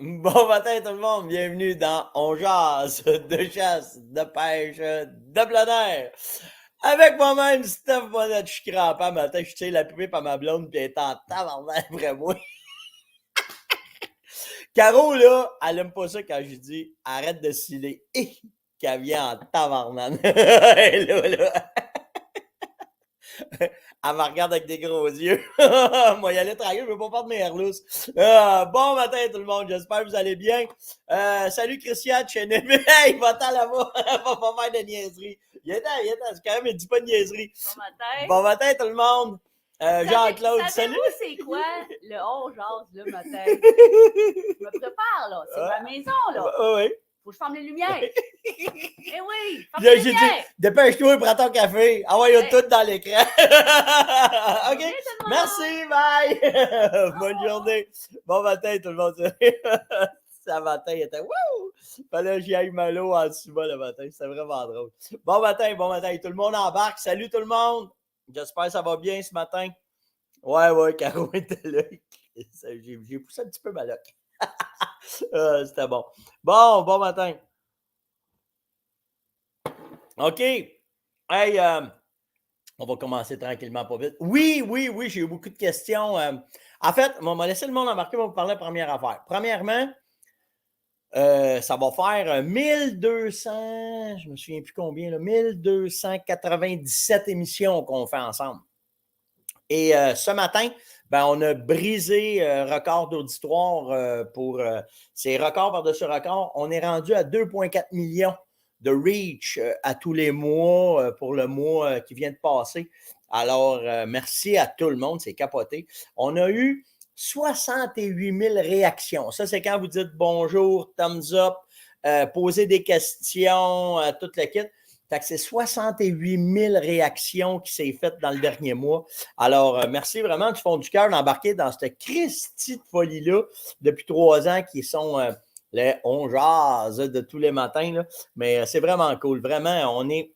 Bon matin tout le monde, bienvenue dans On jase de chasse, de pêche, de plein air. Avec moi-même, Steph Monette, je suis crampant matin, je tire la poupée par ma blonde, puis elle est en tabarnak après moi. Caro, là, elle aime pas ça quand je dis arrête de sciller. Qu'elle vient en tabarnak. là. Elle me regarde avec des gros yeux. Moi, y aller tranquille, je veux pas faire de mes herlousses. Bon matin tout le monde, j'espère que vous allez bien. Salut Christian de chez Némé. Hey, va-t'en là-bas. Va pas faire de niaiserie. Il est c'est quand même, il dit pas de niaiserie. Bon matin. Bon matin tout le monde. Jean-Claude, salut. Savez-vous c'est quoi le on jase le matin? Je me prépare, là. C'est ma maison, là. Oui. Faut que je ferme les lumières. Eh oui, ferme J'ai les dit, lumières. dépêche-toi, prends ton café. Envoie-le Ouais. tout dans l'écran. OK. Bonjour, tout le monde. Merci, bye. Bonne journée. Bon matin, tout le monde. Ce matin, il était wouh! Fallait que j'y aille malo en dessous le matin. C'était vraiment drôle. Bon matin. Tout le monde embarque. Salut tout le monde. J'espère que ça va bien ce matin. Ouais, Caro était là. J'ai poussé un petit peu maloc. C'était bon. Bon matin. OK. Hey, on va commencer tranquillement, pas vite. Oui, j'ai eu beaucoup de questions. En fait, on m'a laissé le monde embarquer, on va vous parler de la première affaire. Premièrement, ça va faire 1200, je me souviens plus combien, là, 1297 émissions qu'on fait ensemble. Et ce matin, ben, on a brisé record d'auditoire pour ces records par-dessus records. On est rendu à 2,4 millions de reach à tous les mois pour le mois qui vient de passer. Alors, merci à tout le monde, c'est capoté. On a eu 68 000 réactions. Ça, c'est quand vous dites bonjour, thumbs up, posez des questions, toute la kit. Fait que c'est 68 000 réactions qui s'est faites dans le dernier mois. Alors, merci vraiment du fond du cœur d'embarquer dans cette Christie de folie-là depuis 3 ans qui sont les on jase de tous les matins. Là. Mais c'est vraiment cool. Vraiment, on est.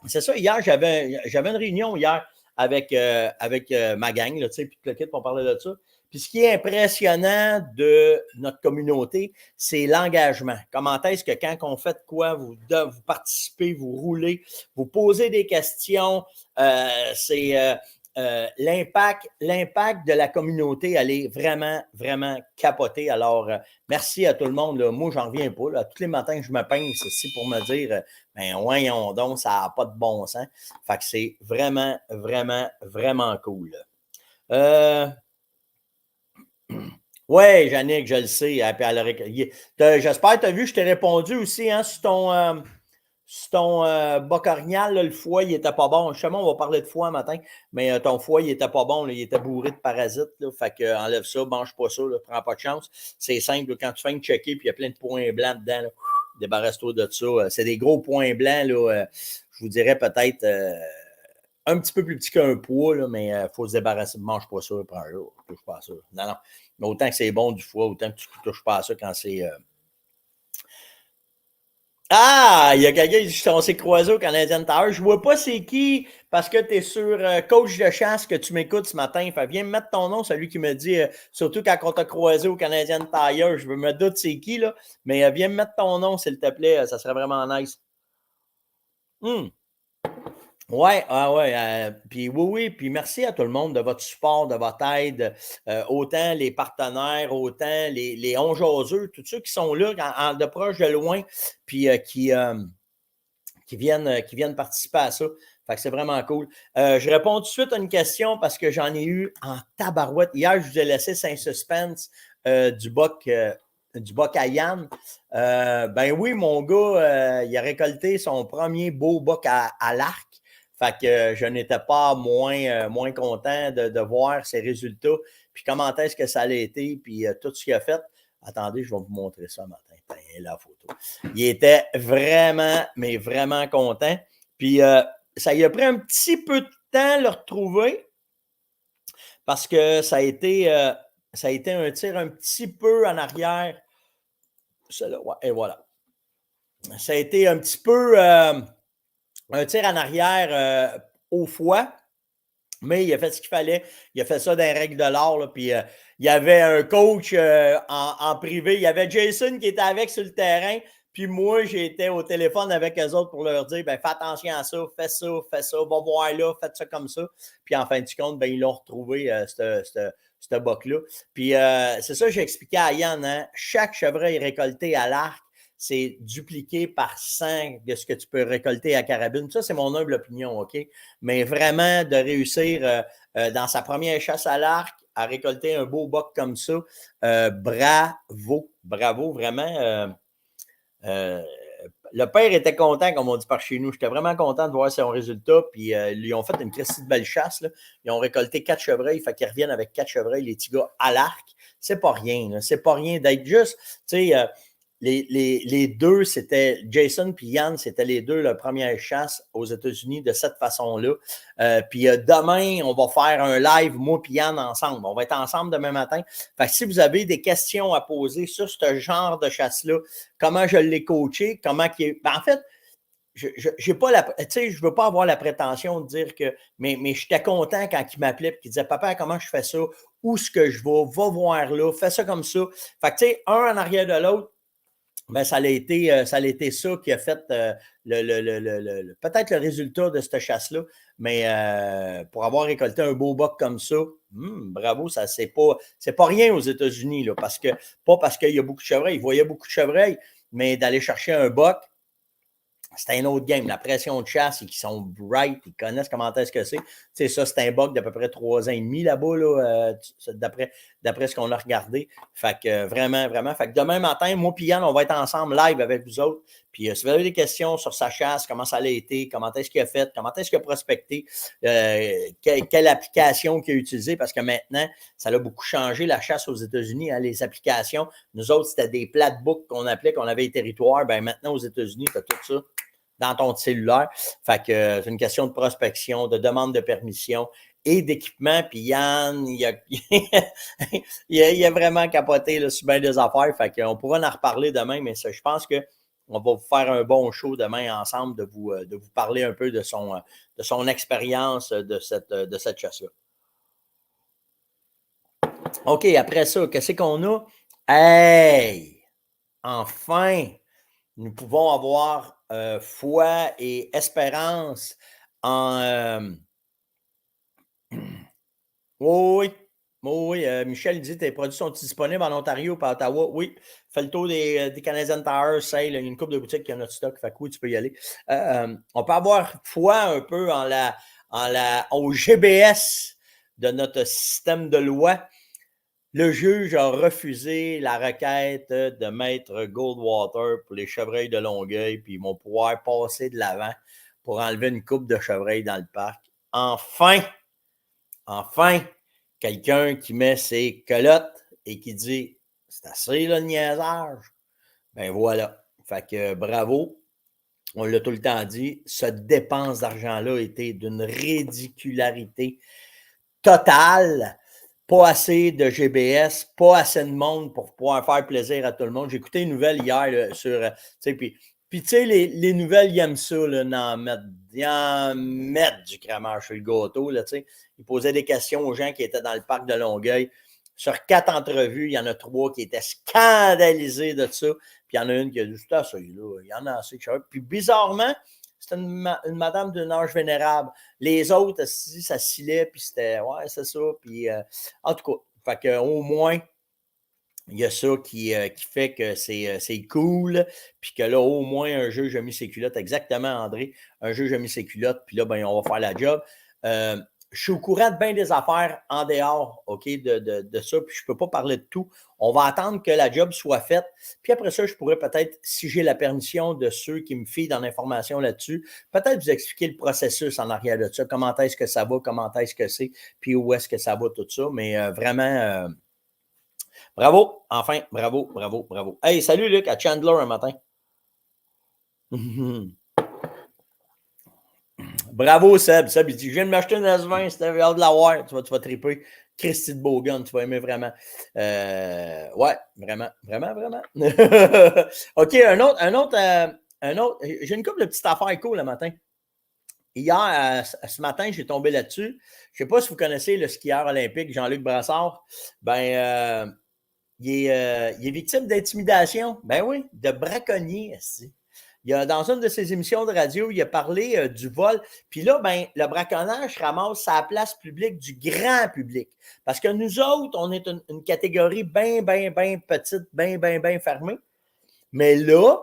C'est ça, hier, j'avais une réunion hier avec ma gang, là, puis le kit pour parler de ça. Puis ce qui est impressionnant de notre communauté, c'est l'engagement. Comment est-ce que quand on fait quoi, vous participez, vous roulez, vous posez des questions, c'est l'impact de la communauté, elle est vraiment, vraiment capotée. Alors, merci à tout le monde. Là. Moi, j'en reviens pas. Là. Tous les matins, je me pince ici pour me dire, ben voyons donc, ça n'a pas de bon sens. Fait que c'est vraiment, vraiment, vraiment cool. Oui, Jannick, je le sais. J'espère que tu as vu, je t'ai répondu aussi hein, sur ton bas cornial, là, le foie, il n'était pas bon. Justement, on va parler de foie matin, mais ton foie, il n'était pas bon. Là, il était bourré de parasites. Là, fait que enlève ça, mange pas ça, là, prends pas de chance. C'est simple, là, quand tu fais une checker, puis il y a plein de points blancs dedans, là, débarrasse-toi de ça. C'est des gros points blancs, là, je vous dirais peut-être un petit peu plus petit qu'un poids, là, mais il faut se débarrasser. Mange pas ça, prends un jour. Touche pas à ça. Non. Mais autant que c'est bon du foie, autant que tu ne touches pas à ça quand c'est. Ah, il y a quelqu'un qui dit on s'est croisé au Canadian Tower. Je vois pas c'est qui parce que tu es sur coach de chasse que tu m'écoutes ce matin. Fait, viens me mettre ton nom, celui qui me dit, surtout quand on t'a croisé au Canadian Tire, je me doute c'est qui, là. Mais viens me mettre ton nom, s'il te plaît, ça serait vraiment nice. Ouais, puis oui, puis merci à tout le monde de votre support, de votre aide, autant les partenaires, autant les onjaseux, tous ceux qui sont là, de proche, de loin, puis qui viennent participer à ça. Fait que c'est vraiment cool. Je réponds tout de suite à une question parce que j'en ai eu en tabarouette. Hier, je vous ai laissé sans suspense du boc à Yann. Ben oui, mon gars, il a récolté son premier beau boc à l'arc. Fait que je n'étais pas moins content de voir ses résultats. Puis comment est-ce que ça a été, puis tout ce qu'il a fait. Attendez, je vais vous montrer ça matin. La photo. Il était vraiment, mais vraiment content. Puis ça y a pris un petit peu de temps à le retrouver parce que ça a été un tir un petit peu en arrière. Celle-là, ouais, et voilà. Ça a été un petit peu un tir en arrière au foie. Mais il a fait ce qu'il fallait. Il a fait ça dans les règles de l'art. Puis il y avait un coach en privé. Il y avait Jason qui était avec sur le terrain. Puis moi, j'étais au téléphone avec eux autres pour leur dire, fais attention à ça, va voir là, faites ça comme ça. Puis en fin de compte, ils l'ont retrouvé, ce boc-là. Puis c'est ça que j'ai expliqué à Yann. Hein? Chaque chevreuil récolté à l'arc, c'est dupliqué par 5 de ce que tu peux récolter à carabine. Ça, c'est mon humble opinion, OK? Mais vraiment, de réussir dans sa première chasse à l'arc à récolter un beau boc comme ça, bravo, vraiment. Le père était content, comme on dit par chez nous. J'étais vraiment content de voir son résultat. Puis ils ont fait une Christie de belle chasse. Là. Ils ont récolté 4 chevreuils. Fait qu'ils reviennent avec 4 chevreuils, les petits gars, à l'arc. C'est pas rien. Là. C'est pas rien d'être juste. Tu sais, les deux, c'était Jason puis Yann, c'était les deux la première chasse aux États-Unis de cette façon-là. Puis demain, on va faire un live, moi puis Yann, ensemble. On va être ensemble demain matin. Fait que si vous avez des questions à poser sur ce genre de chasse-là, comment je l'ai coaché, comment qu'il est. En fait, je veux pas avoir la prétention de dire que. Mais j'étais content quand il m'appelait et qu'il disait Papa, comment je fais ça? Où est-ce que je vais? Va voir là, fais ça comme ça. Fait que tu sais, un en arrière de l'autre. Ça a été ça qui a fait peut-être le résultat de cette chasse-là. Mais pour avoir récolté un beau boc comme ça, bravo, ça c'est pas rien aux États-Unis, là, pas parce qu'il y a beaucoup de chevreuils. Ils voyaient beaucoup de chevreuils, mais d'aller chercher un boc, c'est un autre game. La pression de chasse, ils sont bright, ils connaissent comment est-ce que c'est. Tu sais, ça, c'est un bug d'à peu près 3 ans et demi là-bas, là, d'après ce qu'on a regardé. Fait que vraiment. Fait que demain matin, moi et Yann, on va être ensemble live avec vous autres. Puis si vous avez des questions sur sa chasse, comment ça a été, comment est-ce qu'il a fait, comment est-ce qu'il a prospecté, quelle application qu'il a utilisée, parce que maintenant, ça a beaucoup changé la chasse aux États-Unis, hein, les applications. Nous autres, c'était des platebooks qu'on appelait, qu'on avait les territoires. Maintenant, aux États-Unis, tu as tout ça dans ton cellulaire. Fait que c'est une question de prospection, de demande de permission et d'équipement. Puis Yann, il a vraiment capoté là, sur bien des affaires. Fait qu'on pourra en reparler demain, mais ça, je pense qu'on va vous faire un bon show demain ensemble de vous parler un peu de son expérience de cette chasse-là. OK, après ça, qu'est-ce qu'on a? Hey! Enfin! Nous pouvons avoir foi et espérance en. Oui. Michel dit tes produits sont disponibles en Ontario et à Ottawa. Oui. Fais le tour des Canadian Tire, Sale. Il y a une couple de boutiques qui ont notre stock. Fait que oui, tu peux y aller. On peut avoir foi un peu au GBS de notre système de loi. Le juge a refusé la requête de Maître Goldwater pour les chevreuils de Longueuil, puis ils vont pouvoir passer de l'avant pour enlever une coupe de chevreuils dans le parc. Enfin, quelqu'un qui met ses culottes et qui dit « C'est assez le niaisage ». Ben voilà. Fait que bravo. On l'a tout le temps dit, cette dépense d'argent-là a été d'une ridicularité totale. Pas assez de GBS, pas assez de monde pour pouvoir faire plaisir à tout le monde. J'ai écouté une nouvelle hier là, sur. Puis tu sais, les nouvelles, ils aiment ça, là, ils en mettent du cramage sur le gâteau. Là, ils posaient des questions aux gens qui étaient dans le parc de Longueuil. Sur 4 entrevues, il y en a 3 qui étaient scandalisés de ça. Puis il y en a une qui a dit c'est assez, là. Il y en a assez. Puis bizarrement, c'était une madame d'un âge vénérable. Les autres, ça scillait, puis c'était, ouais, c'est ça. Puis, en tout cas, fait que, au moins, il y a ça qui fait que c'est cool. Puis que là, au moins, un juge a mis ses culottes. Exactement, André. Un juge a mis ses culottes, puis là, on va faire la job. Je suis au courant de bien des affaires en dehors, OK, de ça, puis je ne peux pas parler de tout. On va attendre que la job soit faite, puis après ça, je pourrais peut-être, si j'ai la permission de ceux qui me fient dans l'information là-dessus, peut-être vous expliquer le processus en arrière de ça, comment est-ce que ça va, comment est-ce que c'est, puis où est-ce que ça va, tout ça. Mais vraiment, bravo, enfin, bravo. Hey, salut Luc, à Chandler un matin. Bravo, Seb. Seb, il dit, je viens de m'acheter une S20, c'était hâte de l'avoir. Tu vas triper. Christy de Bogan, tu vas aimer vraiment. Ouais, vraiment. OK, un autre. J'ai une couple de petites affaires cool le matin. hier, ce matin, j'ai tombé là-dessus. Je ne sais pas si vous connaissez le skieur olympique Jean-Luc Brassard. Il est victime d'intimidation. Ben oui, de braconnier. Dans une de ses émissions de radio, il a parlé du vol. Puis là, le braconnage ramasse sa place publique du grand public. Parce que nous autres, on est une catégorie bien petite, bien fermée. Mais là,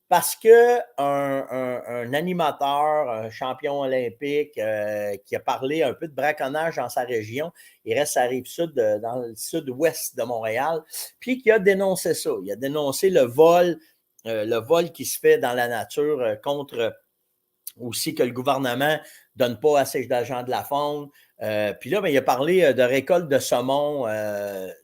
parce qu'un animateur, un champion olympique qui a parlé un peu de braconnage dans sa région, il reste à la Rive-Sud, dans le sud-ouest de Montréal, puis qui a dénoncé ça. Il a dénoncé le vol qui se fait dans la nature contre aussi que le gouvernement ne donne pas assez d'argent de la faune. Puis là, il a parlé de récolte de saumon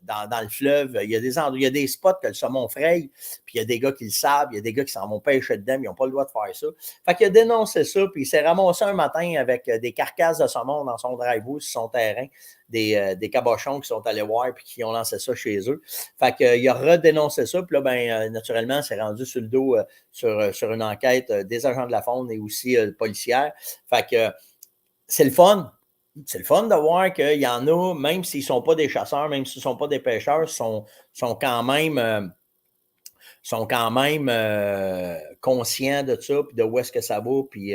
dans le fleuve. Il y a des spots que le saumon fraye, puis il y a des gars qui le savent, il y a des gars qui s'en vont pêcher dedans, ils n'ont pas le droit de faire ça. Fait qu'il a dénoncé ça, puis il s'est ramassé un matin avec des carcasses de saumon dans son driveway, sur son terrain, des cabochons qui sont allés voir puis qui ont lancé ça chez eux. Fait qu'il a redénoncé ça, puis là, naturellement, c'est rendu sur le dos sur une enquête des agents de la faune et aussi policière. Fait que c'est le fun. C'est le fun de voir qu'il y en a, même s'ils ne sont pas des chasseurs, même s'ils ne sont pas des pêcheurs, sont quand même conscients de ça, puis de où est-ce que ça va, puis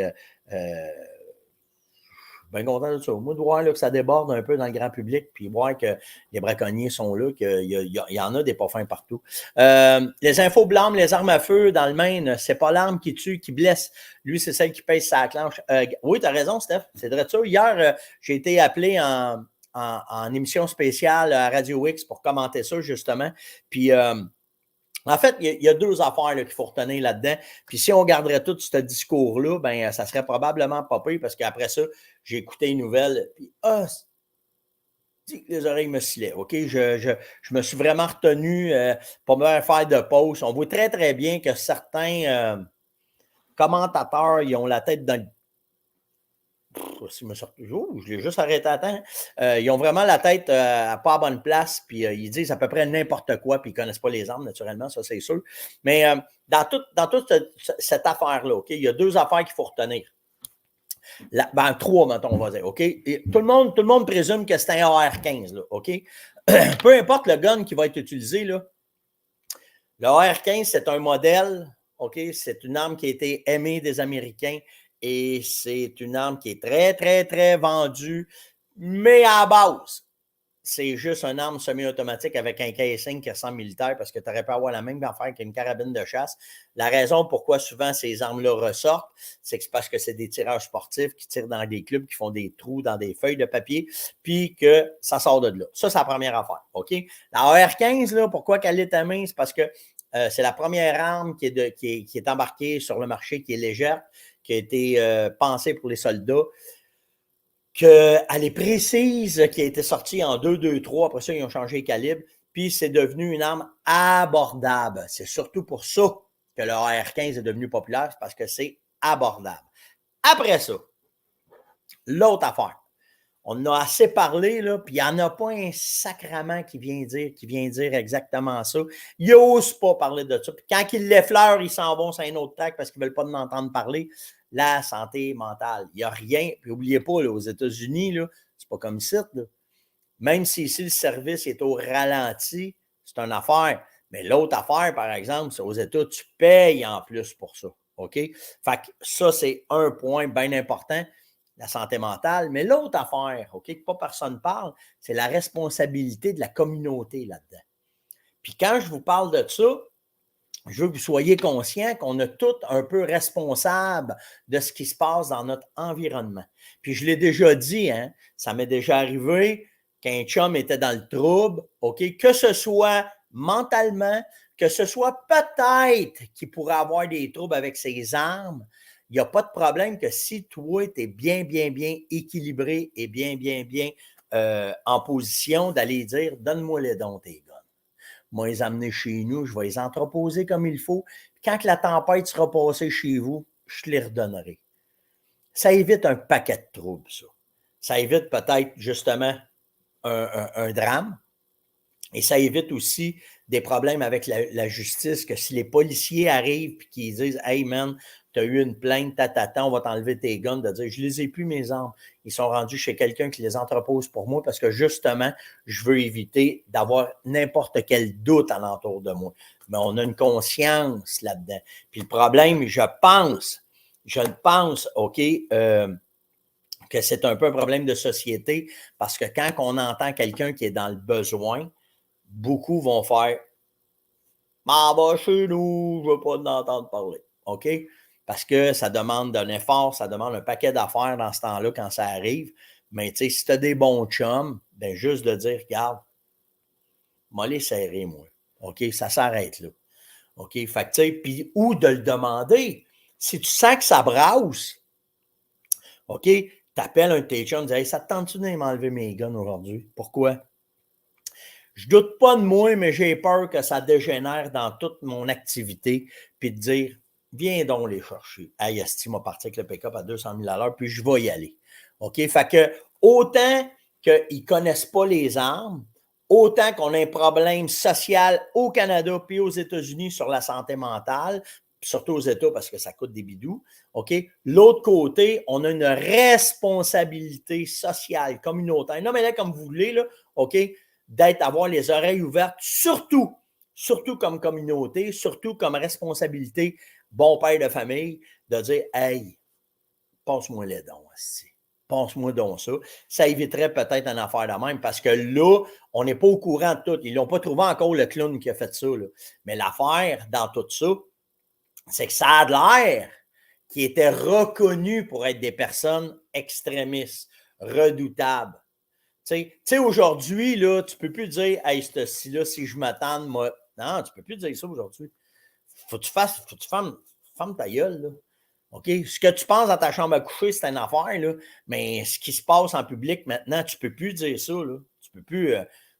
bien content de ça. Moi, de voir là, que ça déborde un peu dans le grand public, puis voir que les braconniers sont là, qu'il y en a des pas fins partout. Les infos blâment les armes à feu dans le Maine. C'est pas l'arme qui tue, qui blesse. Lui, c'est celle qui pèse sa clenche. Oui, tu as raison, Steph. C'est vrai de ça. Hier, j'ai été appelé en émission spéciale à Radio X pour commenter ça, justement. Puis, en fait, il y a deux affaires qu'il faut retenir là-dedans. Puis si on garderait tout ce discours-là, ça serait probablement pas pire parce qu'après ça, j'ai écouté les nouvelles. Puis, les oreilles me silaient. OK? Je me suis vraiment retenu pour me faire de pause. On voit très, très bien que certains commentateurs, ils ont la tête dans le. Je l'ai juste arrêté à temps. Ils ont vraiment la tête à pas à bonne place, puis ils disent à peu près n'importe quoi, puis ils ne connaissent pas les armes, naturellement, ça c'est sûr. Mais dans toute cette affaire-là, OK, il y a deux affaires qu'il faut retenir. Trois, mettons, on va dire, OK? Et tout le monde présume que c'est un AR-15, là, OK? Peu importe le gun qui va être utilisé, là, le AR-15, c'est un modèle, OK? C'est une arme qui a été aimée des Américains. Et c'est une arme qui est très, très, très vendue, mais à la base, c'est juste une arme semi-automatique avec un casing qui ressemble militaire parce que tu aurais pu avoir la même affaire qu'une carabine de chasse. La raison pourquoi souvent ces armes-là ressortent, c'est parce que c'est des tireurs sportifs qui tirent dans des clubs, qui font des trous dans des feuilles de papier, puis que ça sort de là. Ça, c'est la première affaire, OK? La AR-15, là, pourquoi qu'elle est à main? C'est parce que c'est la première arme qui est embarquée sur le marché, qui est légère, qui a été pensée pour les soldats, qu'elle est précise, qui a été sortie en 2.2.3. Après ça, ils ont changé les calibres. Puis, c'est devenu une arme abordable. C'est surtout pour ça que le AR-15 est devenu populaire, parce que c'est abordable. Après ça, l'autre affaire. On en a assez parlé, là, puis il n'y en a pas un sacrament qui vient dire exactement ça. Ils n'osent pas parler de ça. Puis quand ils l'effleurent, ils s'en vont sur un autre track parce qu'ils ne veulent pas en entendre parler. La santé mentale. Il n'y a rien. Puis n'oubliez pas, là, aux États-Unis, là, c'est pas comme ici. Là. Même si ici, le service est au ralenti, c'est une affaire. Mais l'autre affaire, par exemple, c'est aux États, tu payes en plus pour ça. OK? Fait que ça, c'est un point bien important, la santé mentale. Mais l'autre affaire, OK, que pas personne parle, c'est la responsabilité de la communauté là-dedans. Puis quand je vous parle de ça, je veux que vous soyez conscients qu'on est tous un peu responsables de ce qui se passe dans notre environnement. Puis je l'ai déjà dit, hein, ça m'est déjà arrivé qu'un chum était dans le trouble, OK, que ce soit mentalement, que ce soit peut-être qu'il pourrait avoir des troubles avec ses armes, il n'y a pas de problème que si toi, tu es bien équilibré et bien en position d'aller dire « donne-moi les dons, tes gars ». Moi, les amener chez nous, je vais les entreposer comme il faut. Puis quand la tempête sera passée chez vous, je te les redonnerai. Ça évite un paquet de troubles, ça. Ça évite peut-être justement un drame. Et ça évite aussi des problèmes avec la justice, que si les policiers arrivent et qu'ils disent « Hey man, tu as eu une plainte, on va t'enlever tes guns », de dire « Je les ai plus, mes armes. Ils sont rendus chez quelqu'un qui les entrepose pour moi parce que justement, je veux éviter d'avoir n'importe quel doute alentour de moi. » Mais on a une conscience là-dedans. Puis le problème, je pense, OK, que c'est un peu un problème de société parce que quand on entend quelqu'un qui est dans le besoin, beaucoup vont faire « Ah, bah, chez nous, je ne veux pas l'entendre parler. » OK? Parce que ça demande un effort, ça demande un paquet d'affaires dans ce temps-là quand ça arrive. Mais tu sais, si tu as des bons chums, ben juste de dire « Regarde, moi les serrer, moi. OK? Ça s'arrête là. OK? Fait que tu sais, puis ou de le demander. Si tu sens que ça brasse, OK? Tu appelles un de tes chums, tu dis « Hey, ça te tente-tu de m'enlever mes guns aujourd'hui? Pourquoi? » Je ne doute pas de moi, mais j'ai peur que ça dégénère dans toute mon activité, puis de dire, viens donc les chercher. Hey, Esti m'a parti avec le pick-up à 200 000 à l'heure, puis je vais y aller. OK? Fait que, autant qu'ils ne connaissent pas les armes, autant qu'on a un problème social au Canada puis aux États-Unis sur la santé mentale, surtout aux États parce que ça coûte des bidous. OK? L'autre côté, on a une responsabilité sociale, communautaire. Non, mais là, comme vous voulez, là, OK? Avoir les oreilles ouvertes, surtout comme communauté, surtout comme responsabilité, bon père de famille, de dire « Hey, passe-moi les dons, passe-moi donc ça. » Ça éviterait peut-être une affaire de même parce que là, on n'est pas au courant de tout. Ils n'ont pas trouvé encore le clown qui a fait ça. Là. Mais l'affaire dans tout ça, c'est que ça a de l'air qui était reconnu pour être des personnes extrémistes, redoutables. Tu sais, aujourd'hui, là, tu ne peux plus dire, hey, ci-là, si je m'attends, moi. Non, tu ne peux plus dire ça aujourd'hui. Faut que tu fermes ta gueule, là. OK? Ce que tu penses dans ta chambre à coucher, c'est une affaire, là. Mais ce qui se passe en public maintenant, tu ne peux plus dire ça, là. Tu ne peux plus.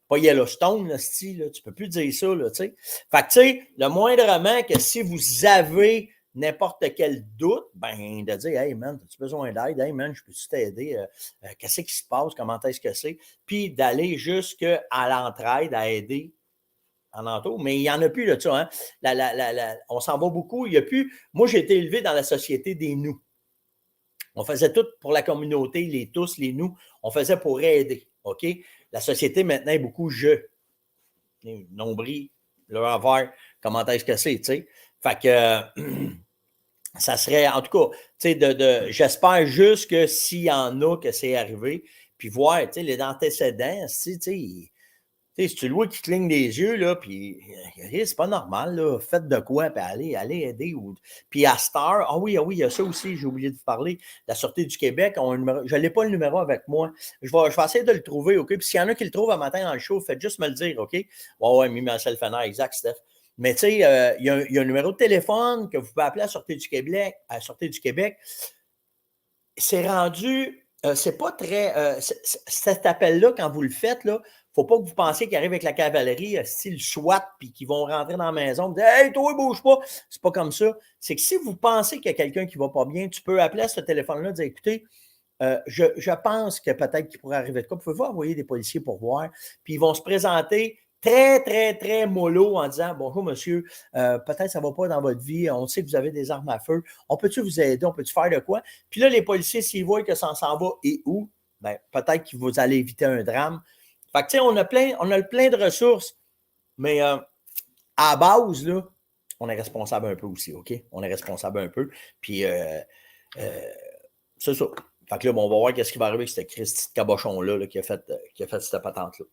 Pas Yellowstone, là, style, là. Tu ne peux plus dire ça, là, tu sais. Fait que, tu sais, le moindrement que si vous avez n'importe quel doute, ben, de dire, hey man, as-tu besoin d'aide? Hey man, je peux-tu t'aider? Qu'est-ce qui se passe? Comment est-ce que c'est? Puis d'aller jusqu'à l'entraide, à aider en entour. Mais il n'y en a plus de ça. Hein? On s'en va beaucoup. Il n'y a plus. Moi, j'ai été élevé dans la société des nous. On faisait tout pour la communauté, les tous, les nous. On faisait pour aider. OK? La société maintenant est beaucoup je. Nombril, leur affaire, comment est-ce que c'est, tu sais? Fait que ça serait, en tout cas, tu sais, j'espère juste que s'il y en a que c'est arrivé, puis voir, tu sais, les antécédents, si tu le vois qui cligne des yeux, là, puis c'est pas normal, là, faites de quoi, puis allez aider. Puis à Star, oui, il y a ça aussi, j'ai oublié de vous parler, la Sûreté du Québec, je n'ai pas le numéro avec moi, je vais essayer de le trouver, OK? Puis s'il y en a qui le trouvent un matin dans le show, faites juste me le dire, OK? Ouais, Michel Fenner, exact, Steph. Mais tu sais, il y a un numéro de téléphone que vous pouvez appeler à la Sûreté du Québec. C'est rendu, c'est pas très, cet appel-là, quand vous le faites, là, faut pas que vous pensiez qu'ils arrivent avec la cavalerie, style SWAT, puis qu'ils vont rentrer dans la maison, vous dire, hey, toi, bouge pas. C'est pas comme ça. C'est que si vous pensez qu'il y a quelqu'un qui va pas bien, tu peux appeler à ce téléphone-là et dire, écoutez, je pense que peut-être qu'il pourrait arriver de quoi. Pouvez-vous envoyer des policiers pour voir? Puis ils vont se présenter très, très, très mollo en disant, bonjour monsieur, peut-être ça ne va pas dans votre vie, on sait que vous avez des armes à feu, on peut-tu vous aider, on peut-tu faire de quoi? Puis là, les policiers, s'ils voient que ça s'en va et où, ben, peut-être que vous allez éviter un drame. Fait que, tu sais, on a plein de ressources, mais à la base, là, on est responsable un peu aussi, OK? On est responsable un peu. Puis, c'est ça. Fait que là, bon, on va voir qu'est-ce qui va arriver avec ce Christy de cabochon-là là, qui a fait cette patente-là.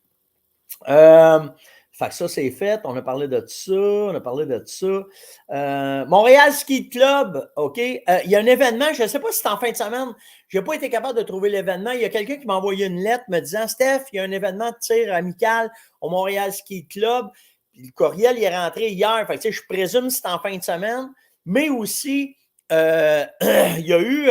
Fait que ça, c'est fait. On a parlé de ça. Montréal Ski Club, OK? Il y a un événement, je ne sais pas si c'est en fin de semaine. Je n'ai pas été capable de trouver l'événement. Il y a quelqu'un qui m'a envoyé une lettre me disant, Steph, il y a un événement de tir amical au Montréal Ski Club. Puis le courriel il est rentré hier. Fait que, je présume que c'est en fin de semaine. Mais aussi, il y a eu...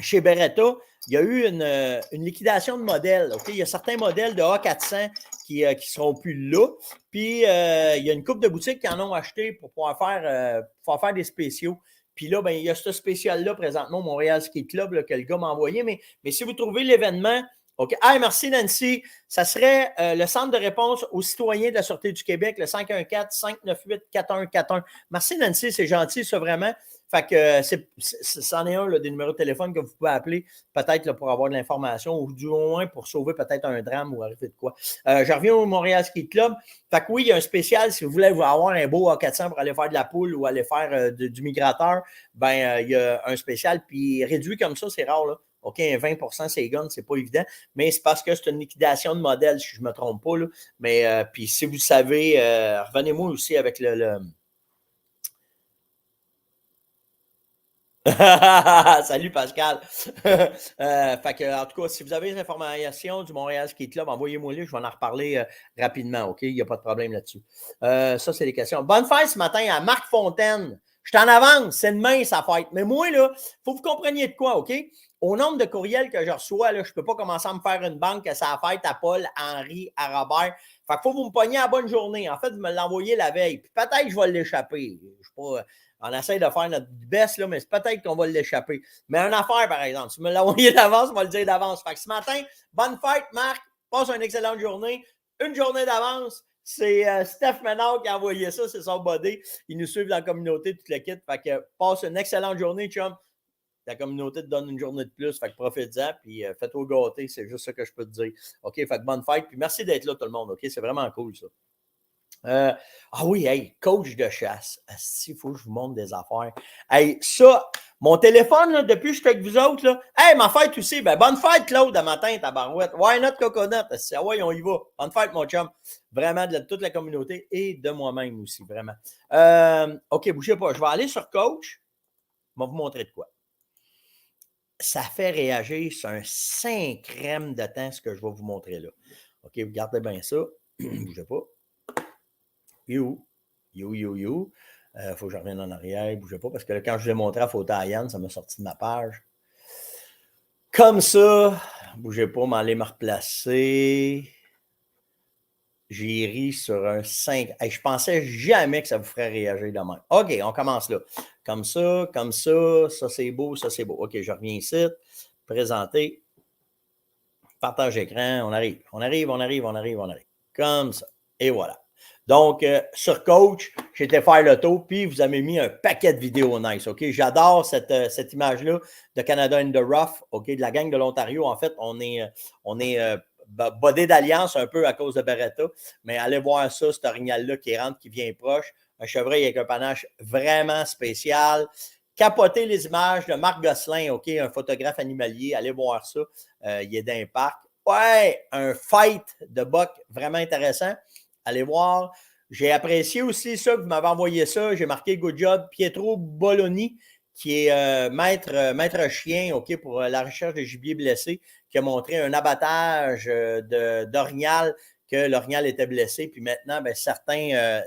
chez Beretta, il y a eu une liquidation de modèles. Okay? Il y a certains modèles de A400 qui ne seront plus là. Puis, il y a une couple de boutiques qui en ont acheté pour pouvoir faire des spéciaux. Puis là, ben, il y a ce spécial-là présentement au Montréal Ski Club là, que le gars m'a envoyé. Mais si vous trouvez l'événement, OK. Ah, merci, Nancy. Ça serait le centre de réponse aux citoyens de la Sûreté du Québec, le 514-598-4141. Merci, Nancy. C'est gentil, ça, vraiment. Fait que c'en est un là, des numéros de téléphone que vous pouvez appeler peut-être là, pour avoir de l'information ou du moins pour sauver peut-être un drame ou arriver de quoi. Je reviens au Montréal Ski Club. Fait que oui, il y a un spécial si vous voulez avoir un beau A400 pour aller faire de la poule ou aller faire du migrateur. Il y a un spécial. Puis réduit comme ça, c'est rare. Là. OK, 20 c'est gun, c'est pas évident, mais c'est parce que c'est une liquidation de modèle, si je ne me trompe pas. Là. Mais puis si vous savez, revenez-moi aussi avec le... Salut Pascal. Fait que, en tout cas, si vous avez des informations du Montréal Ski Club, envoyez-moi-les, je vais en reparler rapidement, OK? Il n'y a pas de problème là-dessus. Ça, c'est les questions. Bonne fête ce matin à Marc Fontaine. Je t'en avance, c'est demain sa fête. Mais moi, là, il faut que vous compreniez de quoi, OK? Au nombre de courriels que je reçois, là, je ne peux pas commencer à me faire une banque que ça a fête à Paul, Henri, à Robert. Fait qu'il faut que vous me pogniez à bonne journée. En fait, vous me l'envoyez la veille. Puis peut-être que je vais l'échapper. Je ne sais pas. On essaie de faire notre baisse, là, mais c'est peut-être qu'on va l'échapper. Mais une affaire, par exemple, si vous me l'envoyez d'avance, on va le dire d'avance. Fait que ce matin, bonne fête, Marc. Passe une excellente journée. Une journée d'avance. C'est Steph Ménard qui a envoyé ça, c'est son body. Ils nous suivent dans la communauté, toute l'équipe. Fait que passe une excellente journée, chum. La communauté te donne une journée de plus. Fait que profite-en, puis fais-toi gâter. C'est juste ça que je peux te dire. OK, fait que bonne fête. Puis merci d'être là, tout le monde. OK, c'est vraiment cool, ça. Ah oui, hey, coach de chasse. Il faut que je vous montre des affaires. Hey, ça, mon téléphone, là, depuis que je suis avec vous autres, là, hey, ma fête aussi. Ben, bonne fête, Claude, à matin, tabarouette. Why not coconut? Ah ouais, on y va. Bonne fête, mon chum. Vraiment, de toute la communauté et de moi-même aussi, vraiment. OK, bougez pas. Je vais aller sur coach. Je vais vous montrer de quoi. Ça fait réagir sur un 5 crème de temps, ce que je vais vous montrer là. OK, vous gardez bien ça. Bougez pas. You. Faut que je revienne en arrière, bougez pas, parce que là, quand je l'ai montré à photo à Yann, ça m'a sorti de ma page. Comme ça, bougez pas, m'aller me replacer. J'ai ri sur un 5. Hey, je pensais jamais que ça vous ferait réagir de même. OK, on commence là. Comme ça, ça c'est beau, ça c'est beau. OK, je reviens ici. Présenter. Partage écran, on arrive. Comme ça. Et voilà. Donc, sur Coach, j'étais faire le tour, puis vous avez mis un paquet de vidéos nice, OK? J'adore cette image-là de Canada in the Rough, OK? De la gang de l'Ontario. En fait, on est bodé d'alliance un peu à cause de Beretta, mais allez voir ça, cet orignal-là qui rentre, qui vient proche. Un chevreuil avec un panache vraiment spécial. Capotez les images de Marc Gosselin, OK? Un photographe animalier. Allez voir ça. Il est d'un parc. Ouais, un fight de buck vraiment intéressant. Allez voir. J'ai apprécié aussi ça, vous m'avez envoyé ça. J'ai marqué good job. Pietro Bologni, qui est maître chien, OK, pour la recherche de gibier blessé, qui a montré un abattage d'orignal, que l'orignal était blessé. Puis maintenant, ben, certains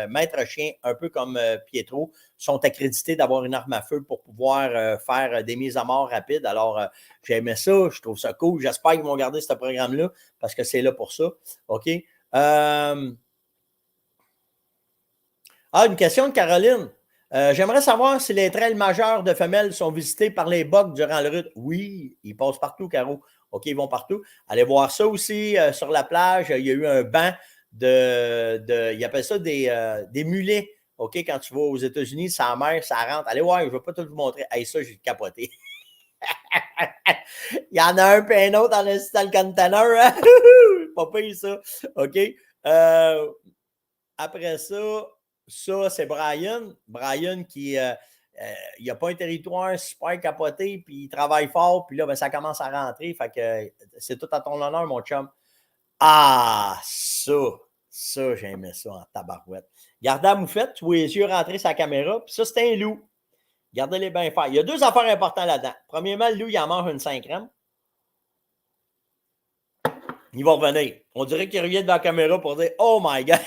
maîtres chiens, un peu comme Pietro, sont accrédités d'avoir une arme à feu pour pouvoir faire des mises à mort rapides. Alors, j'ai aimé ça. Je trouve ça cool. J'espère qu'ils vont garder ce programme-là parce que c'est là pour ça. OK? Une question de Caroline. J'aimerais savoir si les trails majeurs de femelles sont visités par les bocs durant le rut. Oui, ils passent partout, Caro. OK, ils vont partout. Allez voir ça aussi sur la plage. Il y a eu un banc ils appellent ça des mulets. OK, quand tu vas aux États-Unis, ça mer, ça rentre. Allez voir, je ne vais pas tout vous montrer. Hey, ça, j'ai capoté. Il y en a un et un autre dans le container. Hein? Pas pire, ça. OK. Après ça, c'est Brian. Brian qui il n'a pas un territoire super capoté, puis il travaille fort, puis là, ben, ça commence à rentrer. Fait que c'est tout à ton honneur, mon chum. Ah, ça, j'aimais ça en tabarouette. Gardez la moufette, tu vois les yeux rentrer sa caméra, puis ça, c'est un loup. Gardez-les bien faire. Il y a deux affaires importantes là-dedans. Premièrement, le loup, il en mange une 5 grammes. Il va revenir. On dirait qu'il revient devant la caméra pour dire « Oh my God! »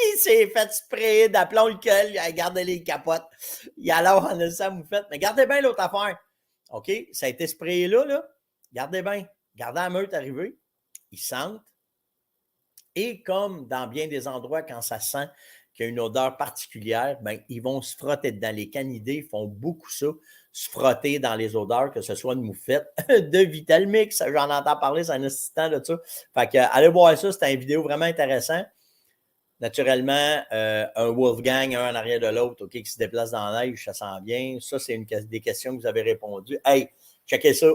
Il s'est fait sprayer d'aplomb le col. Il a gardé les capotes. Il a alors en a ça moufette. Mais gardez bien l'autre affaire. OK? Ça a été sprayé là. Gardez bien. Gardez la meute arriver. Ils sentent. Et comme dans bien des endroits, quand ça sent qui a une odeur particulière, ben, ils vont se frotter dedans. Les canidés font beaucoup ça, se frotter dans les odeurs, que ce soit de moufette, de Vitalmix. J'en entends parler, c'est un assistant de ça. Fait que, allez voir ça, c'est une vidéo vraiment intéressante. Naturellement, un Wolfgang, un en arrière de l'autre, OK, qui se déplace dans la neige, ça sent bien. Ça, c'est des questions que vous avez répondues. Hey, checkez ça.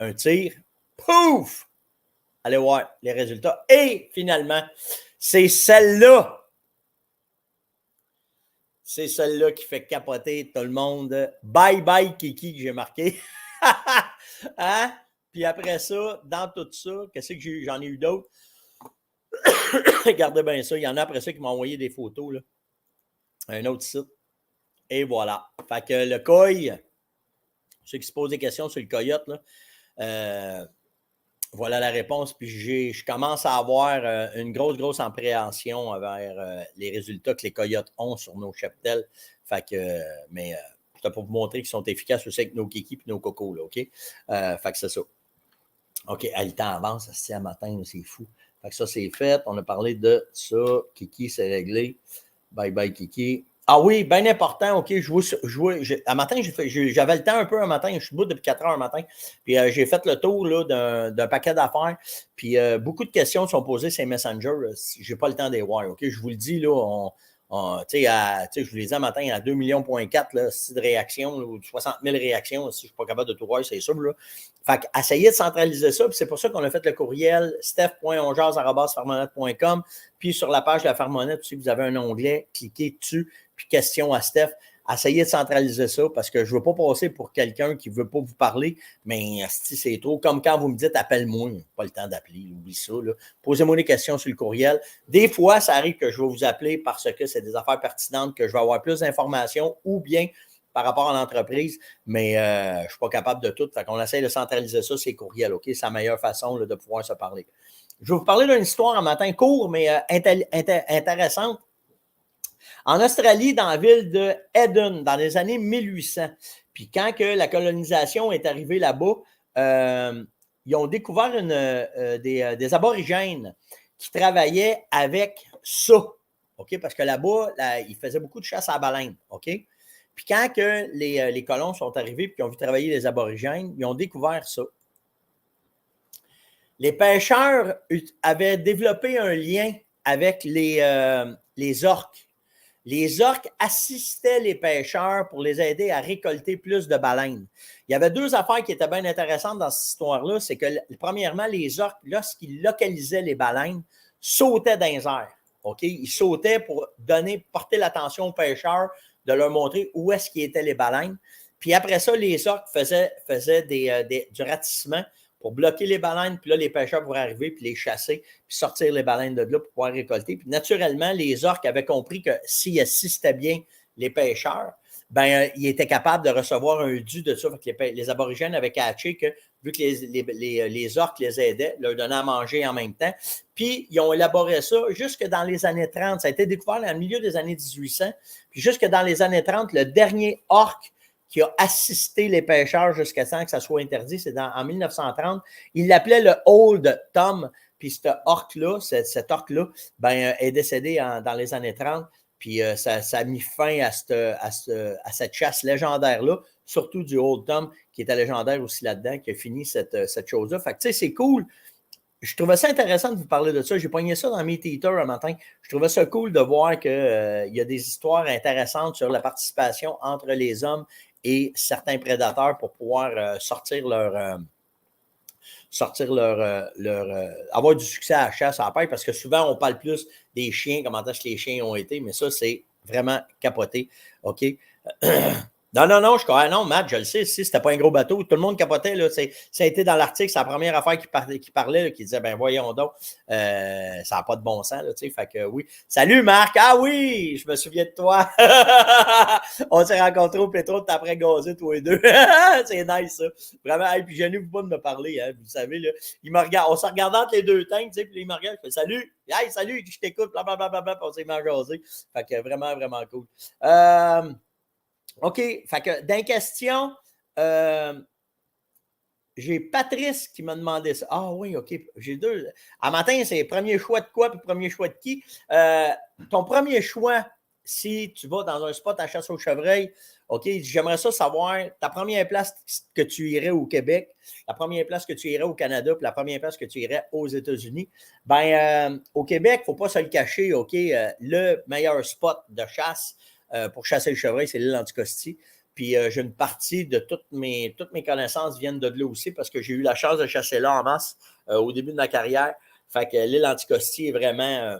Un tir. Pouf! Allez voir les résultats. Et finalement, c'est celle-là. C'est celle-là qui fait capoter tout le monde. Bye bye Kiki que j'ai marqué. Hein? Puis après ça, dans tout ça, qu'est-ce que j'en ai eu d'autres? Regardez bien ça. Il y en a après ça qui m'ont envoyé des photos. Là. Un autre site. Et voilà. Fait que le coil, ceux qui se posent des questions sur le coyote, là, voilà la réponse. Puis je commence à avoir une grosse appréhension vers les résultats que les coyotes ont sur nos cheptels. Fait que, mais c'est pour vous montrer qu'ils sont efficaces aussi avec nos kikis et nos cocos, là, OK? Fait que c'est ça. OK, le temps avance, c'est à matin, c'est fou. Fait que ça, c'est fait. On a parlé de ça. Kiki, c'est réglé. Bye bye, Kiki. Ah oui, bien important, OK, à matin, j'avais le temps un peu un matin, je suis debout depuis 4 heures un matin, puis j'ai fait le tour là, d'un paquet d'affaires, puis beaucoup de questions sont posées sur Messenger, je n'ai pas le temps de les voir, OK, je vous le dis, là, je vous l'ai dit un matin, il y a 2,4 millions là, de réactions, là, ou 60 000 réactions, si je ne suis pas capable de tout voir, c'est ça, là. Fait qu'essayez de centraliser ça, puis c'est pour ça qu'on a fait le courriel steph.onjaz@farmonette.com, puis sur la page de la Farmonette aussi, vous avez un onglet, cliquez dessus, puis question à Steph. Essayez de centraliser ça parce que je ne veux pas passer pour quelqu'un qui ne veut pas vous parler, mais c'est trop comme quand vous me dites appelle-moi, pas le temps d'appeler, oublie ça. Posez-moi des questions sur le courriel. Des fois, ça arrive que je vais vous appeler parce que c'est des affaires pertinentes, que je vais avoir plus d'informations ou bien par rapport à l'entreprise, mais je ne suis pas capable de tout. Fait qu'on essaie de centraliser ça, c'est courriel, OK? C'est la meilleure façon là, de pouvoir se parler. Je vais vous parler d'une histoire un matin court, mais intéressante. En Australie, dans la ville de Eden, dans les années 1800. Puis quand que la colonisation est arrivée là-bas, ils ont découvert des aborigènes qui travaillaient avec ça. OK? Parce que là-bas, ils faisaient beaucoup de chasse à la baleine. OK? Puis quand que les colons sont arrivés et qu'ils ont vu travailler les aborigènes, ils ont découvert ça. Les pêcheurs avaient développé un lien avec les orques. Les orques assistaient les pêcheurs pour les aider à récolter plus de baleines. Il y avait 2 affaires qui étaient bien intéressantes dans cette histoire-là. C'est que, premièrement, les orques, lorsqu'ils localisaient les baleines, sautaient dans les airs. OK? Ils sautaient pour porter l'attention aux pêcheurs, de leur montrer où est-ce qu'ils étaient les baleines. Puis après ça, les orques faisaient du ratissement pour bloquer les baleines, puis là, les pêcheurs pourraient arriver, puis les chasser, puis sortir les baleines de là pour pouvoir récolter. Puis naturellement, les orques avaient compris que s'ils assistaient bien les pêcheurs, ben ils étaient capables de recevoir un dû de ça. Fait que les aborigènes avaient catché que, vu que les orques les aidaient, leur donnaient à manger en même temps, puis ils ont élaboré ça jusque dans les années 30. Ça a été découvert dans le milieu des années 1800. Puis jusque dans les années 30, le dernier orque qui a assisté les pêcheurs jusqu'à temps que ça soit interdit, c'est en 1930. Il l'appelait le Old Tom, puis cet orque-là, ben, est décédé dans les années 30, puis ça a mis fin à cette chasse légendaire-là, surtout du Old Tom, qui était légendaire aussi là-dedans, qui a fini cette chose-là. Fait que, tu sais, c'est cool. Je trouvais ça intéressant de vous parler de ça. J'ai pogné ça dans Meat Eater un matin. Je trouvais ça cool de voir qu'il y a des histoires intéressantes sur la participation entre les hommes et certains prédateurs pour pouvoir avoir du succès à la chasse à la pêche, parce que souvent, on parle plus des chiens, comment est-ce que les chiens ont été, mais ça, c'est vraiment capoté. OK? Non, non, Matt, je le sais, si c'était pas un gros bateau, tout le monde capotait, là, ça a été dans l'article, c'est la première affaire qui parlait, là, qui disait, ben voyons donc, ça n'a pas de bon sens, là, tu sais, fait que oui. Salut Marc, ah oui, je me souviens de toi. On s'est rencontrés au pétrole, t'as après gazé, toi et deux. C'est nice, ça. Vraiment, et puis je n'ai pas de me parler, hein, vous savez, là, il me regarde, on se regardait entre les deux tanks, tu sais, puis il me regarde, je fais salut, hey, salut, je t'écoute, blablabla, puis on s'est mis à jaser. Fait que vraiment, vraiment cool. OK, fait que dans question, J'ai Patrice qui m'a demandé ça. Ah oui, OK. J'ai deux. À matin, c'est premier choix de quoi puis premier choix de qui? Ton premier choix, si tu vas dans un spot à chasse au chevreuil, OK, j'aimerais ça savoir ta première place que tu irais au Québec, la première place que tu irais au Canada, puis la première place que tu irais aux États-Unis. Au Québec, il ne faut pas se le cacher, OK, le meilleur spot de chasse pour chasser le chevreuil, c'est l'île Anticosti. Puis j'ai une partie de toutes mes connaissances viennent de là aussi parce que j'ai eu la chance de chasser là en masse au début de ma carrière. Fait que l'île Anticosti est vraiment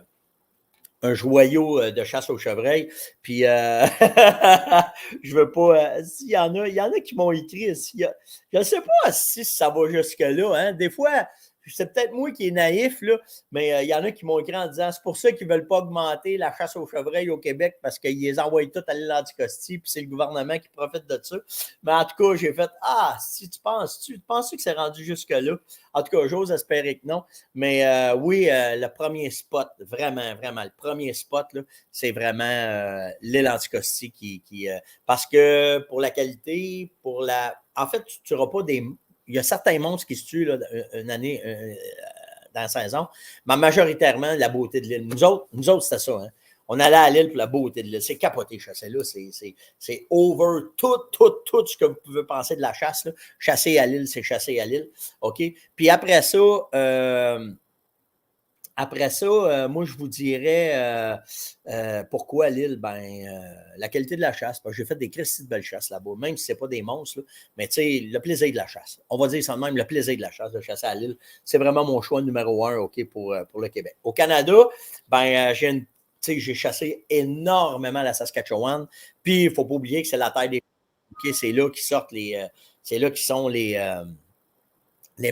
un joyau de chasse au chevreuil. Puis je veux pas. S'il il y en a qui m'ont écrit. Je ne sais pas si ça va jusque-là. Hein. Des fois, c'est peut-être moi qui est naïf, là, mais il y en a qui m'ont écrit en disant c'est pour ça qu'ils ne veulent pas augmenter la chasse au chevreuil au Québec parce qu'ils les envoient toutes à l'île Anticosti, puis c'est le gouvernement qui profite de ça. Mais en tout cas, j'ai fait si tu penses que c'est rendu jusque-là? En tout cas, j'ose espérer que non. Mais oui, le premier spot, vraiment, vraiment, le premier spot, là, c'est vraiment l'île Anticosti parce que pour la qualité, en fait, tu n'auras pas des. Il y a certains monstres qui se tuent là, une année dans la saison, mais majoritairement, la beauté de l'île. Nous autres c'était ça. Hein. On allait à l'île pour la beauté de l'île. C'est capoté, chasser là. C'est over tout ce que vous pouvez penser de la chasse. Là. Chasser à l'île, c'est chasser à l'île. OK? Puis après ça, moi, je vous dirais pourquoi l'île, la qualité de la chasse. Parce que j'ai fait des Christy de belles chasses là-bas, même si ce n'est pas des monstres. Là, mais tu sais, le plaisir de la chasse. On va dire ça de même, le plaisir de la chasse, de chasser à l'île. C'est vraiment mon choix numéro 1 OK, pour le Québec. Au Canada, j'ai chassé énormément la Saskatchewan. Puis, il ne faut pas oublier que c'est la terre des. OK, c'est là qui sortent c'est là qui sont les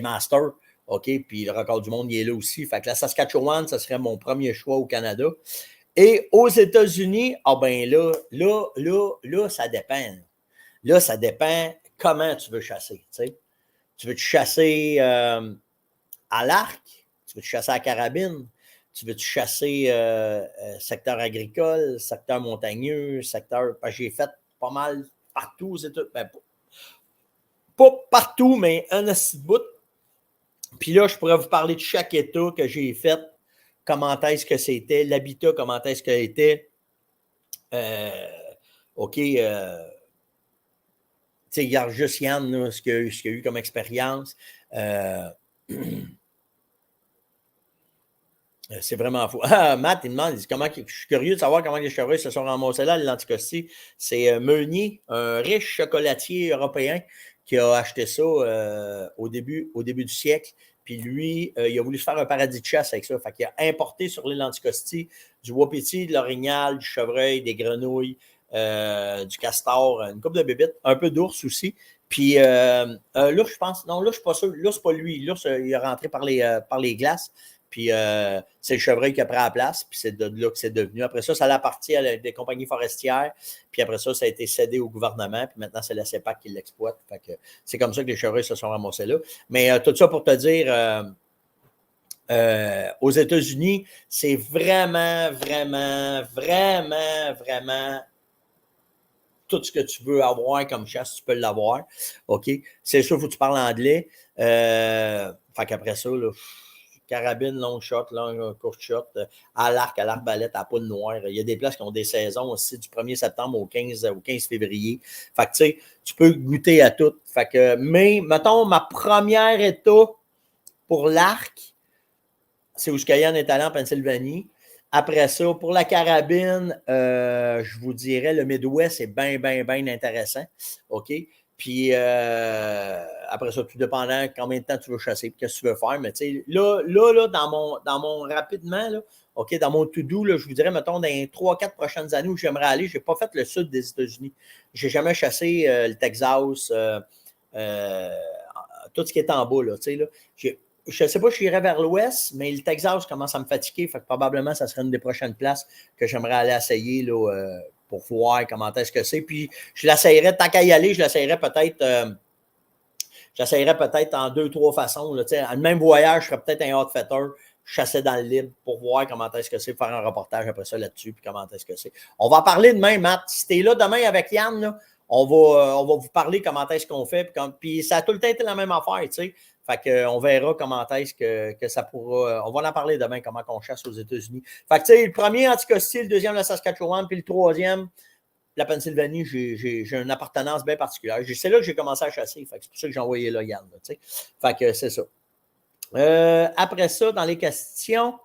masters. OK, puis le record du monde, il est là aussi. Fait que la Saskatchewan, ça serait mon premier choix au Canada. Et aux États-Unis, là, ça dépend. Là, ça dépend comment tu veux chasser. T'sais. Tu veux te chasser à l'arc, tu veux te chasser à carabine, tu veux te chasser secteur agricole, secteur montagneux, secteur. J'ai fait pas mal partout aux États-Unis. Pas partout, mais un petit bout. Puis là, je pourrais vous parler de chaque État que j'ai fait, comment est-ce que c'était, l'habitat, comment est-ce qu'il était. OK. Tu sais, regarde juste Yann, là, ce qu'il a eu comme expérience. C'est vraiment fou. Matt, il demande, je suis curieux de savoir comment les chevreuils se sont ramassés là, l'Anticosti. C'est Meunier, un riche chocolatier européen qui a acheté ça au début du siècle. Puis lui, il a voulu se faire un paradis de chasse avec ça. Fait qu'il a importé sur l'île Anticosti du wapiti, de l'orignal, du chevreuil, des grenouilles, du castor, une couple de bébites, un peu d'ours aussi. Puis là, je pense, non, là, je ne suis pas sûr. Là, c'est pas lui. Là, il est rentré par les glaces. Puis c'est le chevreuil qui a pris la place, puis c'est de là que c'est devenu. Après ça, ça appartient à des compagnies forestières, puis après ça, ça a été cédé au gouvernement, puis maintenant, c'est la CEPAC qui l'exploite. Fait que c'est comme ça que les chevreuils se sont ramassés là. Mais tout ça pour te dire, aux États-Unis, c'est vraiment, vraiment, vraiment, vraiment tout ce que tu veux avoir comme chasse, tu peux l'avoir. OK? C'est sûr, il faut que tu parles anglais. Fait qu'après ça, là, carabine, long shot, court shot, à l'arc, à l'arbalète, à la poudre noire. Il y a des places qui ont des saisons aussi du 1er septembre au 15 février. Fait que, tu sais, tu peux goûter à tout. Fait que, mais, mettons, ma première étape pour l'arc, c'est où Yann est allé en Pennsylvanie. Après ça, pour la carabine, je vous dirais, le Midwest est bien, bien, bien intéressant. OK? Puis après ça, tout dépendant combien de temps tu veux chasser et qu'est-ce que tu veux faire. Mais tu sais, là, dans mon rapidement, là, OK, dans mon to-do, là, je vous dirais, mettons, dans les 3-4 prochaines années où j'aimerais aller, je n'ai pas fait le sud des États-Unis. Je n'ai jamais chassé le Texas, tout ce qui est en bas, là, tu sais, là. Je ne sais pas, je irais vers l'ouest, mais le Texas commence à me fatiguer. Fait que probablement, ça serait une des prochaines places que j'aimerais aller essayer là, pour voir comment est-ce que c'est. Puis, je l'essayerais, tant qu'à y aller, je l'essayerais peut-être en 2-3 façons. Là, le même voyage, je ferais peut-être un outfitter, chasser dans le libre pour voir comment est-ce que c'est, faire un reportage après ça là-dessus, puis comment est-ce que c'est. On va en parler demain, Matt. Si tu es là demain avec Yann, là, on va vous parler comment est-ce qu'on fait. Puis ça a tout le temps été la même affaire, tu sais. Fait qu'on verra comment est-ce que ça pourra. On va en parler demain, comment on chasse aux États-Unis. Fait que, tu sais, le premier Anticosti, le deuxième, la Saskatchewan, puis le troisième, la Pennsylvanie, j'ai une appartenance bien particulière. C'est là que j'ai commencé à chasser. Fait que c'est pour ça que j'ai envoyé là Yann. Là, fait que c'est ça. Après ça, dans les questions,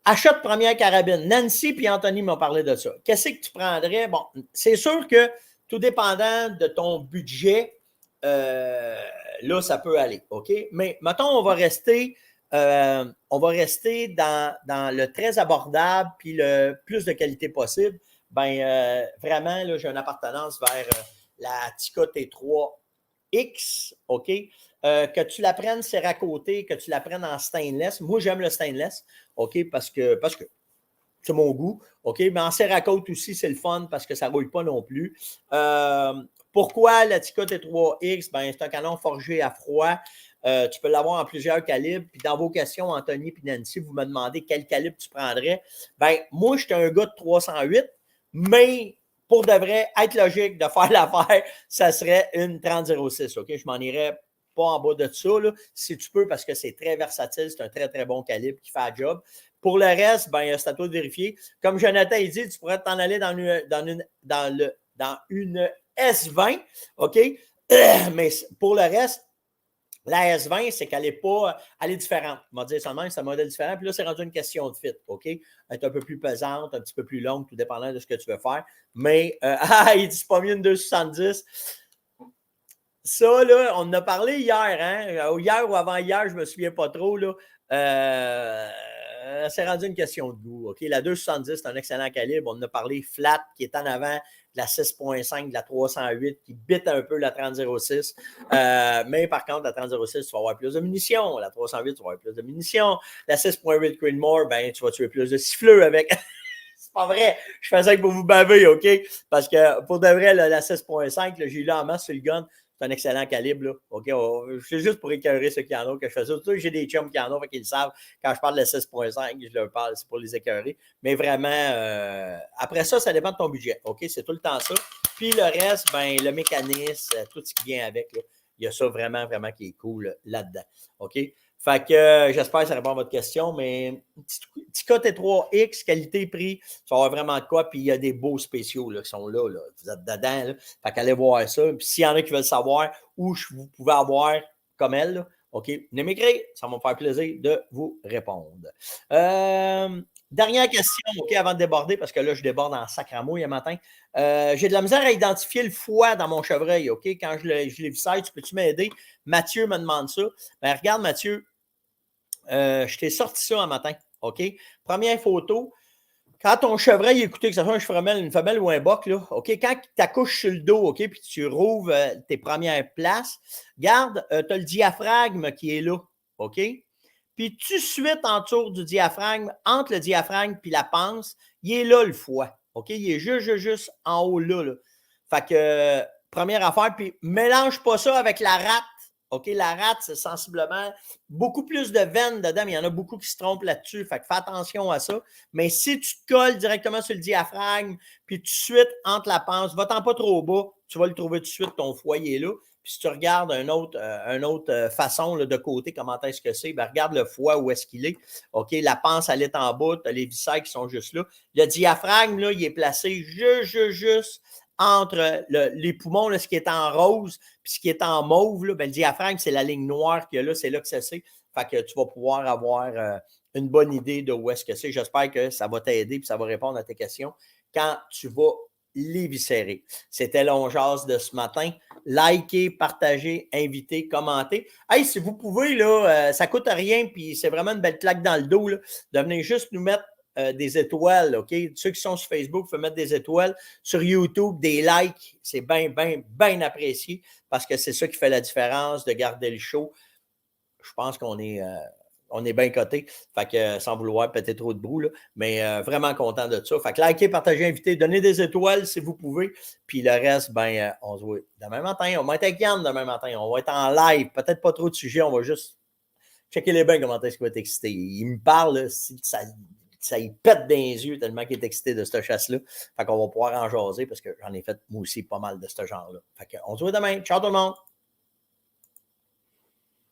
achat de première carabine. Nancy et Anthony m'ont parlé de ça. Qu'est-ce que tu prendrais? Bon, c'est sûr que tout dépendant de ton budget, là, ça peut aller, OK? Mais mettons, on va rester dans le très abordable puis le plus de qualité possible. Ben, vraiment, là, j'ai une appartenance vers la Tikka T3X, OK? Que tu la prennes serre-à-côté, que tu la prennes en stainless. Moi, j'aime le stainless, OK? Parce que c'est mon goût, OK? Mais en serre-à-côte aussi, c'est le fun parce que ça ne roule pas non plus. Pourquoi la Tikka T3X? Ben, c'est un canon forgé à froid. Tu peux l'avoir en plusieurs calibres. Puis dans vos questions, Anthony et Nancy, vous me demandez quel calibre tu prendrais. Ben, moi, j'étais un gars de 308, mais pour de vrai, être logique de faire l'affaire, ça serait une 30-06, OK? Je m'en irais pas en bas de ça, là, si tu peux, parce que c'est très versatile, c'est un très, très bon calibre qui fait la job. Pour le reste, ben, c'est à toi de vérifier. Comme Jonathan a dit, tu pourrais t'en aller dans une S20, OK? Mais pour le reste, la S20, c'est qu'elle n'est pas. Elle est différente. On va dire ça de même, c'est un modèle différent. Puis là, c'est rendu une question de fit, OK? Elle est un peu plus pesante, un petit peu plus longue, tout dépendant de ce que tu veux faire. Mais, il dit pas mieux une 270. Ça, là, on en a parlé hier, hein? Hier ou avant-hier, je ne me souviens pas trop, là. C'est rendu une question de goût, OK? La 270, c'est un excellent calibre. On en a parlé flat, qui est en avant de la 6.5, de la 308, qui bite un peu la 30-06. Mais par contre, la 30-06, tu vas avoir plus de munitions. La 308, tu vas avoir plus de munitions. La 6.8 Creedmoor, ben, tu vas tuer plus de siffleux avec. C'est pas vrai. Je fais ça pour vous baver, OK? Parce que pour de vrai, la 6.5, j'ai eu là en masse sur le gun. C'est un excellent calibre, là. OK? C'est juste pour écœurer ceux qui en ont que je fais ça. Surtout que j'ai des chums qui en ont, fait qu'ils le savent. Quand je parle de 6.5, je leur parle, c'est pour les écœurer. Mais vraiment, après ça, ça dépend de ton budget. OK? C'est tout le temps ça. Puis le reste, ben, le mécanisme, tout ce qui vient avec, là, il y a ça vraiment, vraiment qui est cool là-dedans. OK? Fait que j'espère que ça répond à votre question, mais Tikka T3X, qualité-prix, tu vas avoir vraiment de quoi, puis il y a des beaux spéciaux là, qui sont là, vous êtes dedans, là. Fait qu'allez voir ça. Puis s'il y en a qui veulent savoir où vous pouvez avoir comme elle, là, OK, venez m'écrire, ça va me faire plaisir de vous répondre. Dernière question, OK, avant de déborder, parce que là, je déborde en sacramouille un matin. J'ai de la misère à identifier le foie dans mon chevreuil, OK? Quand je l'éviscère, tu peux-tu m'aider? Mathieu me demande ça. Ben, regarde, Mathieu, je t'ai sorti ça un matin, OK? Première photo. Quand ton chevreuil, écoutez, que ce soit une femelle ou un boc, là, OK? Quand tu accouches sur le dos, OK? Puis tu rouvres tes premières places, regarde, tu as le diaphragme qui est là, OK? Puis tout de suite, autour du diaphragme, entre le diaphragme et la panse, il est là le foie, OK? Il est juste en haut là, là. Fait que, première affaire, puis mélange pas ça avec la rate. OK, la rate, c'est sensiblement beaucoup plus de veines dedans, mais il y en a beaucoup qui se trompent là-dessus. Fait que fais attention à ça. Mais si tu te colles directement sur le diaphragme, puis tout de suite, entre la panse, va-t'en pas trop bas, tu vas le trouver tout de suite, ton foyer là. Puis si tu regardes une autre façon là, de côté, comment est-ce que c'est, ben, regarde le foie, où est-ce qu'il est. OK, la panse, elle est en bas, tu as les viscères qui sont juste là. Le diaphragme, là, il est placé juste entre les poumons, là, ce qui est en rose, puis ce qui est en mauve, là, ben, le diaphragme, c'est la ligne noire qu'il y a là, c'est là que ça c'est. Fait que tu vas pouvoir avoir une bonne idée de où est-ce que c'est. J'espère que ça va t'aider et ça va répondre à tes questions quand tu vas les viscérer. C'était l'ongeance de ce matin. Likez, partagez, invitez, commentez. Hey, si vous pouvez, là, ça ne coûte rien, puis c'est vraiment une belle claque dans le dos, là, de venir juste nous mettre des étoiles, OK? Ceux qui sont sur Facebook, il faut mettre des étoiles. Sur YouTube, des likes, c'est bien apprécié parce que c'est ça qui fait la différence de garder le show. Je pense qu'on est bien coté. Fait que sans vouloir péter trop de boue, là, mais vraiment content de ça. Fait que likez, partagez, invitez, donnez des étoiles si vous pouvez. Puis le reste, on se voit demain matin. On va être avec Yann demain matin. On va être en live. Peut-être pas trop de sujets. On va juste checker les bains, comment est-ce qu'il va être excité. Il me parle, si ça ça y pète dans les yeux tellement qu'il est excité de cette chasse-là. Fait qu'on va pouvoir en jaser parce que j'en ai fait moi aussi pas mal de ce genre-là. Fait qu'on se voit demain. Ciao tout le monde!